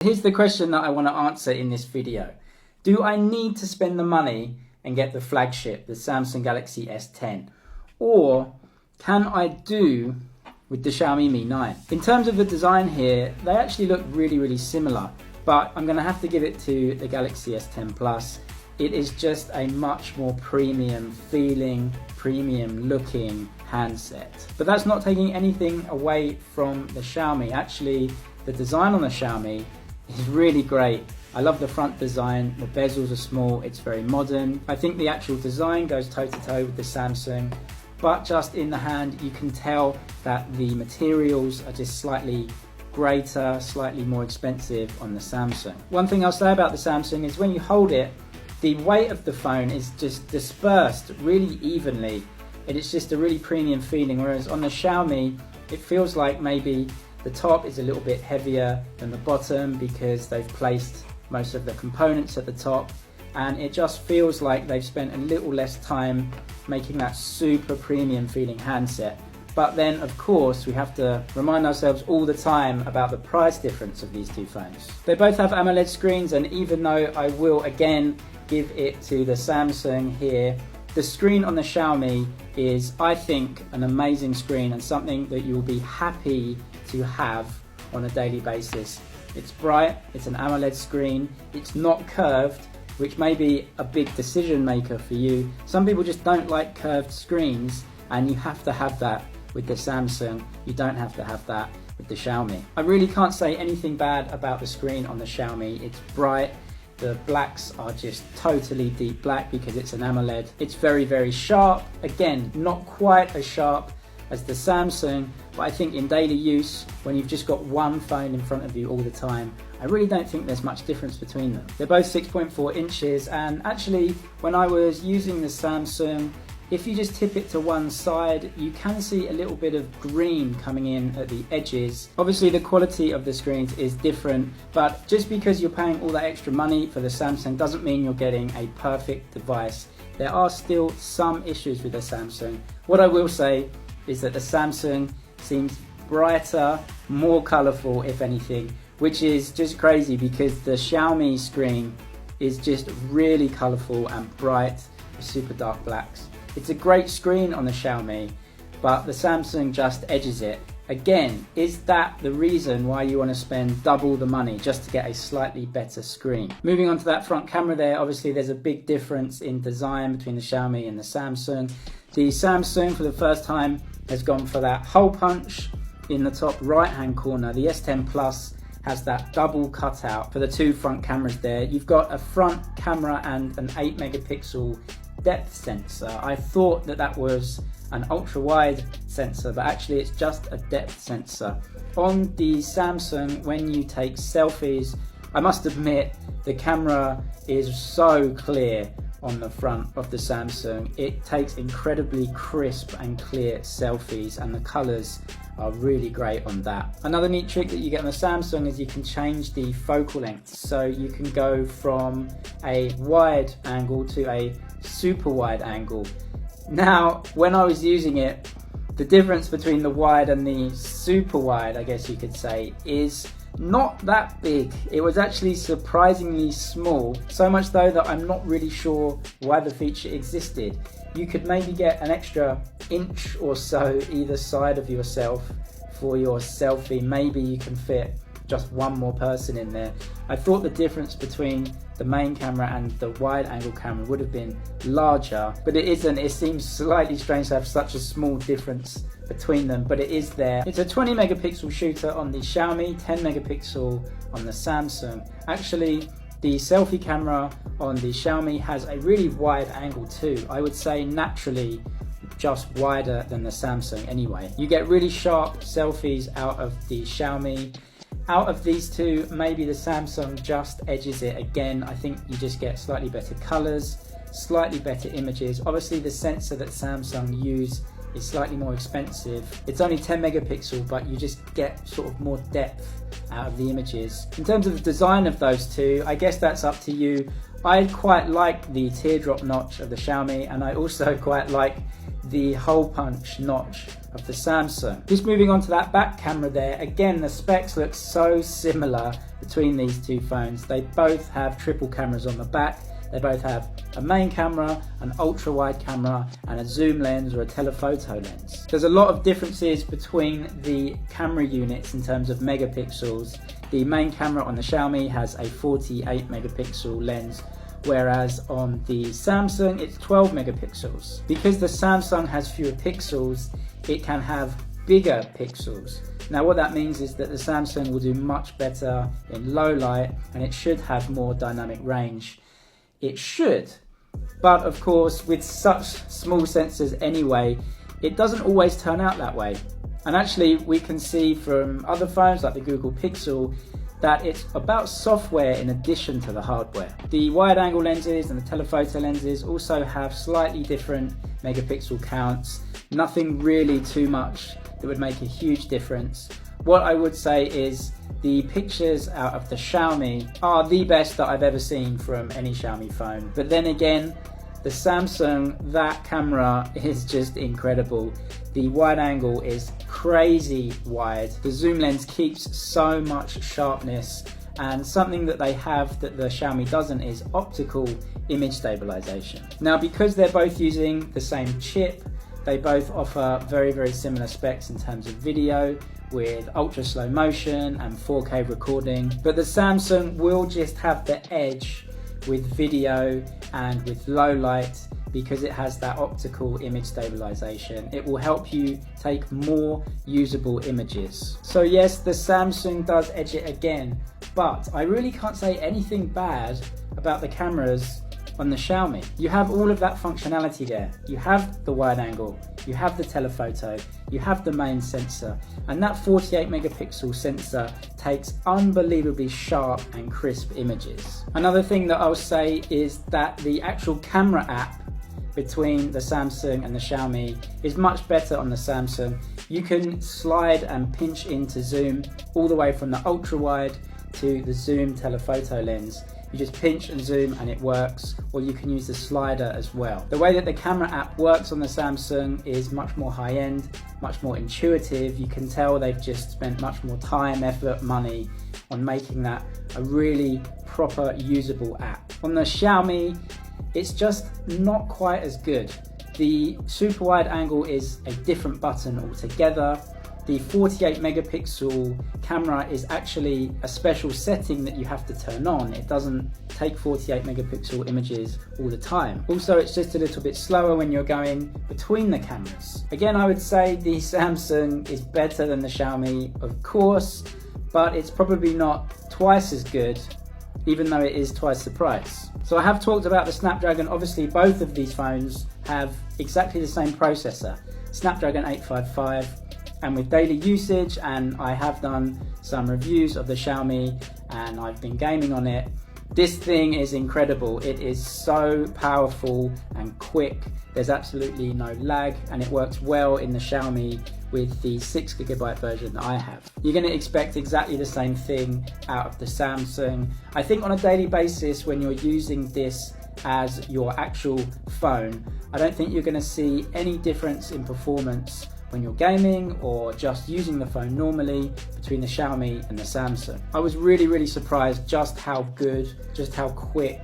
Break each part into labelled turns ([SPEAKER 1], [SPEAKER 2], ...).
[SPEAKER 1] Here's the question that I want to answer in this video. Do I need to spend the money and get the flagship, the Samsung Galaxy S10? Or can I do with the Xiaomi Mi 9? In terms of the design here, they actually look really similar, but I'm going to have to give it to the Galaxy S10 Plus. It is just a much more premium feeling, premium looking handset. But that's not taking anything away from the Xiaomi. Actually, the design on the Xiaomi is really great. I love the front design, the bezels are small, it's very modern. I think the actual design goes toe to toe with the Samsung, but just in the hand you can tell that the materials are just slightly greater, slightly more expensive on the Samsung. One thing I'll say about the Samsung is when you hold it, the weight of the phone is just dispersed really evenly, and it's just a really premium feeling, whereas on the Xiaomi it feels like maybe the top is a little bit heavier than the bottom because they've placed most of the components at the top, and it just feels like they've spent a little less time making that super premium feeling handset. But then of course we have to remind ourselves all the time about the price difference of these two phones. They both have AMOLED screens, and even though I will again give it to the Samsung here, the screen on the Xiaomi is, I think, an amazing screen and something that you'll be happy to have on a daily basis. It's bright, it's an AMOLED screen, it's not curved, which may be a big decision maker for you. Some people just don't like curved screens, and you have to have that with the Samsung. You don't have to have that with the Xiaomi. I really can't say anything bad about the screen on the Xiaomi. It's bright. The blacks are just totally deep black because it's an AMOLED. It's very sharp. Again, not quite as sharp as the Samsung, but I think in daily use, when you've just got one phone in front of you all the time, I really don't think there's much difference between them. They're both 6.4 inches, and actually when I was using the Samsung, if you just tip it to one side, you can see a little bit of green coming in at the edges. Obviously the quality of the screens is different, but just because you're paying all that extra money for the Samsung doesn't mean you're getting a perfect device. There are still some issues with the Samsung. What I will say is that the Samsung seems brighter, more colourful if anything, which is just crazy because the Xiaomi screen is just really colourful and bright with super dark blacks. It's a great screen on the Xiaomi, but the Samsung just edges it. Again, is that the reason why you want to spend double the money just to get a slightly better screen? Moving on to that front camera there, obviously there's a big difference in design between the Xiaomi and the Samsung. The Samsung for the first time has gone for that hole punch in the top right hand corner. The S10 Plus has that double cutout for the two front cameras there. You've got a front camera and an 8 megapixel depth sensor. I thought that that was an ultra wide sensor, but actually it's just a depth sensor. On the Samsung, when you take selfies, I must admit the camera is so clear on the front of the Samsung. It takes incredibly crisp and clear selfies, and the colors are really great on that. Another neat trick that you get on the Samsung is you can change the focal length, so you can go from a wide angle to a super wide angle. Now, when I was using it, the difference between the wide and the super wide, I guess you could say, is not that big. It was actually surprisingly small, so much though that I'm not really sure why the feature existed. You could maybe get an extra inch or so either side of yourself for your selfie. Maybe you can fit just one more person in there. I thought the difference between the main camera and the wide angle camera would have been larger, but it isn't. It seems slightly strange to have such a small difference between them, but it is there. It's a 20 megapixel shooter on the Xiaomi, 10 megapixel on the Samsung. Actually, the selfie camera on the Xiaomi has a really wide angle too. I would say naturally just wider than the Samsung anyway. You get really sharp selfies out of the Xiaomi. Out of these two, maybe the Samsung just edges it again. I think you just get slightly better colors, slightly better images. Obviously the sensor that Samsung use is slightly more expensive. It's only 10 megapixel, but you just get sort of more depth out of the images. In terms of the design of those two, I guess that's up to you. I quite like the teardrop notch of the Xiaomi, and I also quite like the hole punch notch of the Samsung. Just moving on to that back camera there, again the specs look so similar between these two phones. They both have triple cameras on the back. They both have a main camera, an ultra wide camera, and a zoom lens or a telephoto lens. There's a lot of differences between the camera units in terms of megapixels. The main camera on the Xiaomi has a 48 megapixel lens, whereas on the Samsung it's 12 megapixels. Because the Samsung has fewer pixels, it can have bigger pixels. Now what that means is that the Samsung will do much better in low light, and it should have more dynamic range. It should, but of course with such small sensors anyway, it doesn't always turn out that way. And actually we can see from other phones like the Google Pixel that it's about software in addition to the hardware. The wide angle lenses and the telephoto lenses also have slightly different megapixel counts. Nothing really too much that would make a huge difference. What I would say is the pictures out of the Xiaomi are the best that I've ever seen from any Xiaomi phone. But then again, the Samsung, that camera is just incredible. The wide angle is crazy wide. The zoom lens keeps so much sharpness, and something that they have that the Xiaomi doesn't is optical image stabilization. Now because they're both using the same chip, they both offer very, very similar specs in terms of video, with ultra slow motion and 4K recording, but the Samsung will just have the edge with video and with low light because it has that optical image stabilization. It will help you take more usable images. So yes, the Samsung does edge it again, but I really can't say anything bad about the cameras on the Xiaomi. You have all of that functionality there. You have the wide angle, you have the telephoto, you have the main sensor, and that 48 megapixel sensor takes unbelievably sharp and crisp images. Another thing that I'll say is that the actual camera app between the Samsung and the Xiaomi is much better on the Samsung. You can slide and pinch into zoom all the way from the ultra wide to the zoom telephoto lens. You just pinch and zoom and it works, or you can use the slider as well. The way that the camera app works on the Samsung is much more high-end, much more intuitive. You can tell they've just spent much more time, effort, money on making that a really proper usable app. On the Xiaomi, it's just not quite as good. The super wide angle is a different button altogether. The 48 megapixel camera is actually a special setting that you have to turn on. It doesn't take 48 megapixel images all the time. Also, it's just a little bit slower when you're going between the cameras. Again, I would say the Samsung is better than the Xiaomi, of course, but it's probably not twice as good, even though it is twice the price. So I have talked about the Snapdragon. Obviously, both of these phones have exactly the same processor, Snapdragon 855. And with daily usage, and I have done some reviews of the Xiaomi and I've been gaming on it, this thing is incredible. It is so powerful and quick. There's absolutely no lag, and it works well in the Xiaomi with the 6GB version that I have. You're going to expect exactly the same thing out of the Samsung. I think on a daily basis, when you're using this as your actual phone, I don't think you're going to see any difference in performance when you're gaming or just using the phone normally between the Xiaomi and the Samsung. I was really surprised just how good, just how quick,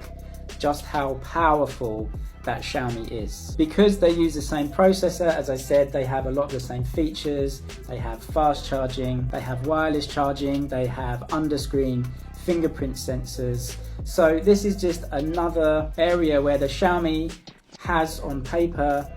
[SPEAKER 1] just how powerful that Xiaomi is. Because they use the same processor, as I said, they have a lot of the same features. They have fast charging, they have wireless charging, they have under-screen fingerprint sensors. So this is just another area where the Xiaomi has on paper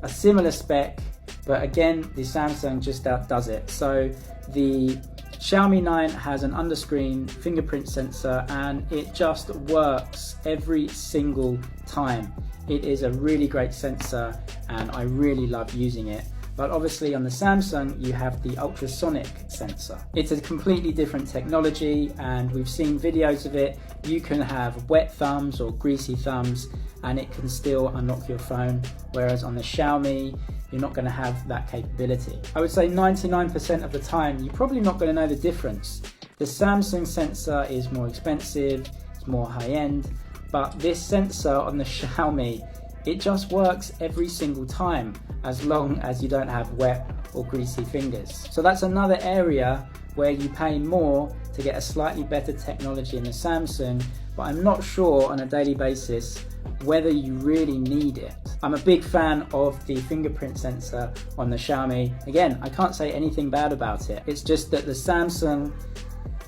[SPEAKER 1] a similar spec, but again, the Samsung just outdoes it. So the Xiaomi 9 has an under-screen fingerprint sensor, and it just works every single time. It is a really great sensor and I really love using it. But obviously on the Samsung, you have the ultrasonic sensor. It's a completely different technology, and we've seen videos of it. You can have wet thumbs or greasy thumbs and it can still unlock your phone, whereas on the Xiaomi, you're not going to have that capability. I would say 99% of the time, you're probably not going to know the difference. The Samsung sensor is more expensive, it's more high-end, but this sensor on the Xiaomi, it just works every single time, as long as you don't have wet or greasy fingers. So that's another area where you pay more to get a slightly better technology in the Samsung, but I'm not sure on a daily basis whether you really need it. I'm a big fan of the fingerprint sensor on the Xiaomi. Again, I can't say anything bad about it. It's just that the Samsung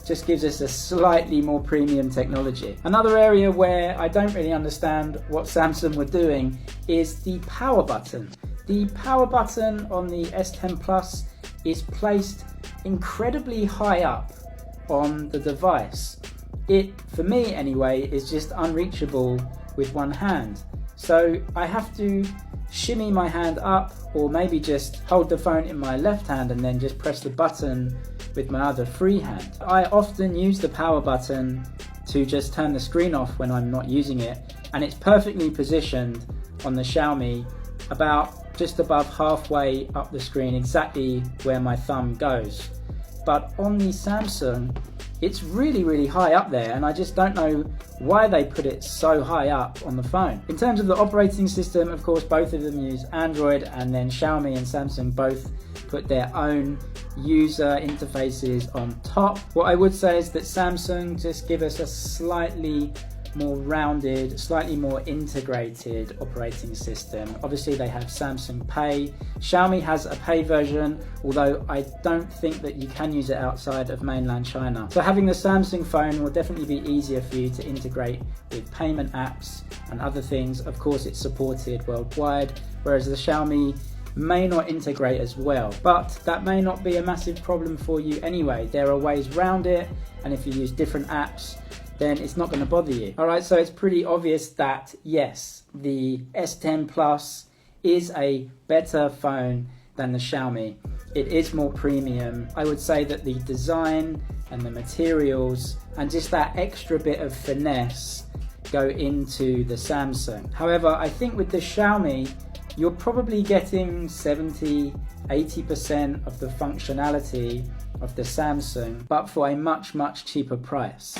[SPEAKER 1] just gives us a slightly more premium technology. Another area where I don't really understand what Samsung were doing is the power button. The power button on the S10 Plus is placed incredibly high up on the device. It, for me anyway, is just unreachable with one hand. So I have to shimmy my hand up, or maybe just hold the phone in my left hand and then just press the button with my other free hand. I often use the power button to just turn the screen off when I'm not using it, and it's perfectly positioned on the Xiaomi about just above halfway up the screen, exactly where my thumb goes. But on the Samsung, it's really high up there, and I just don't know why they put it so high up on the phone. In terms of the operating system, of course, both of them use Android, and then Xiaomi and Samsung both put their own user interfaces on top. What I would say is that Samsung just give us a slightly more rounded, slightly more integrated operating system. Obviously they have Samsung Pay. Xiaomi has a pay version, although I don't think that you can use it outside of mainland China. So having the Samsung phone will definitely be easier for you to integrate with payment apps and other things. Of course, it's supported worldwide, whereas the Xiaomi may not integrate as well, but that may not be a massive problem for you anyway. There are ways around it, and if you use different apps, then it's not going to bother you. Alright, so it's pretty obvious that yes, the S10 Plus is a better phone than the Xiaomi. It is more premium. I would say that the design and the materials and just that extra bit of finesse go into the Samsung. However, I think with the Xiaomi, you're probably getting 70–80% of the functionality of the Samsung, but for a much cheaper price.